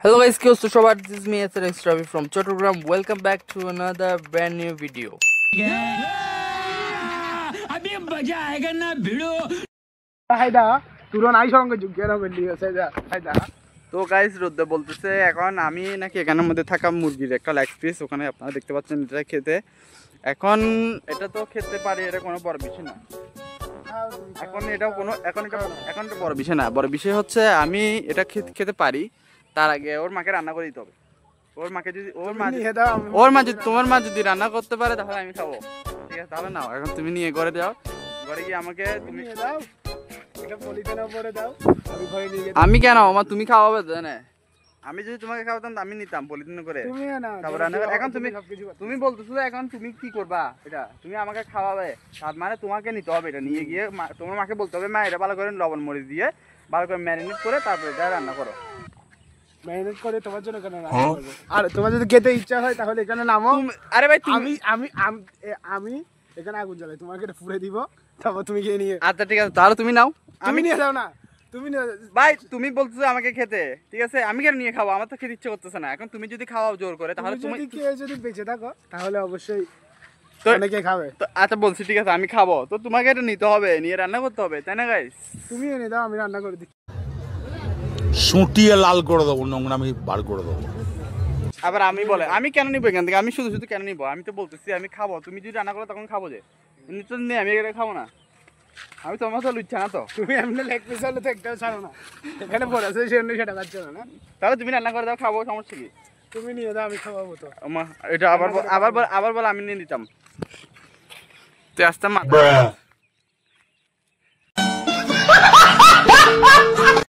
Hello guys, what's so sure this is me SRX Ravi from Chattogram. Welcome back to another brand new video. अभी मजा आएगा ना भिड़ो Haider Turan I সঙ্গে যুগের বলি আছে যা হায়দা তো গাইস রোদ্দে বলতেছে এখন আমি নাকি এখানের মধ্যে থাকা মুরগির একটা লেগ পিস ওখানে আপনারা দেখতে পাচ্ছেন এটা খেতে এখন এটা তো খেতে পারি এটা কোনো বড় বিষয় না এখন এটা বড় বিষয় না বড় বিষয় হচ্ছে আমি এটা খেতে পারি তার আগে ওর মাকে রান্না করে দিতে হবে ওর মাকে যদি তোমার মা যদি রান্না করতে পারে তাহলে আমি খাবো ঠিক আছে তাহলে নাও এখন তুমি নিয়ে ঘরে যাও ঘরে গিয়ে আমাকে তুমি দাও এটা পলিতে না পরে দাও আমি ঘরে নিয়ে গিয়ে আমি কেন আমার তুমি খাওয়াবে তো না আমি যদি তোমাকে খাওয়াতাম আমি নিতাম পলিথিন করে তুমি না তারপর রান্না এখন তুমি বলতেছো এখন তুমি কি করবা এটা তুমি আমাকে খাওয়াবে তার মানে তোমাকে নিতে হবে এটা নিয়ে গিয়ে তোমার মাকে বলতে হবে মা এটা ভালো করে লবণ মরিচ দিয়ে ভালো করে ম্যারিনেট করে তারপরে এটা রান্না করো মেহনত করে তোমার জন্য কেন রান্না করব আর তোমার যদি খেতে ইচ্ছা হয় তাহলে এখানে নামো আরে ভাই আমি এখানে আগুন জ্বালাই তোমাকে এটা পুড়ে দিব তারপর তুমি খেয়ে নিয়ে আচ্ছা ঠিক আছে তাহলে তুমি নাও আমি নিয়ে যাও না তুমি ভাই তুমি বলতেছো আমাকে খেতে ঠিক আছে আমি কেন নিয়ে খাবো আমার তো খেতে ইচ্ছে করতেছে না এখন তুমি যদি খাওয়াও জোর করে তাহলে তুমি যদি বেঁচে থাকো তাহলে অবশ্যই তো অনেকে খাবে তো আচ্ছা বলছি ঠিক আছে আমি খাবো তো তোমাকে এটা নিতে হবে নিয়ে রান্না করতে হবে তাই না গাইস তুমি এনে দাও আমি রান্না করে দিই সুটিয়ে লাল করে দেবো নোংরা আমি বার করে দেবো আবার আমি বলে আমি কেন নিবো এখান থেকে আমি শুধু শুধু কেন নিবো আমি তো বলতেছি আমি খাবো তুমি যদি রান্না করো তখন খাবো যে নিশ্চয় নেই আমি এটা খাবো না আমি তোমার তো লুচ্ছা না তো তুমি এমনি লেগ পিস হলে তো একটাও ছাড়ো না এখানে পড়ে আছে সে এমনি সেটা খাচ্ছ না তাহলে তুমি রান্না করে দাও খাবো সমস্যা কি তুমি নিয়ে দাও আমি খাওয়াবো তো এটা আবার বল আমি নিয়ে নিতাম তুই আসতাম